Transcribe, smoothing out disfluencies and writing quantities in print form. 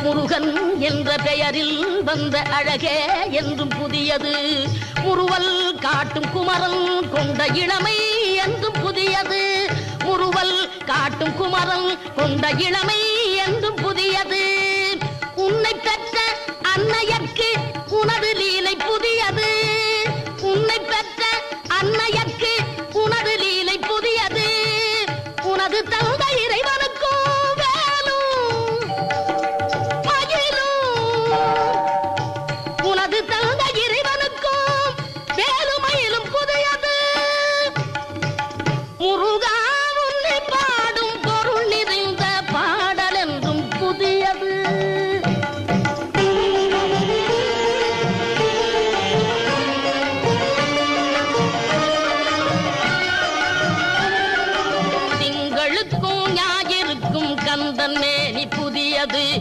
முருகன் என்ற பெயரில் வந்த அழகே என்றும் புதியது முறுவல் காட்டும் குமரன் கொண்ட இளமை என்றும் புதியது முறுவல் காட்டும் குமரன் கொண்ட இளமை என்றும் புதியது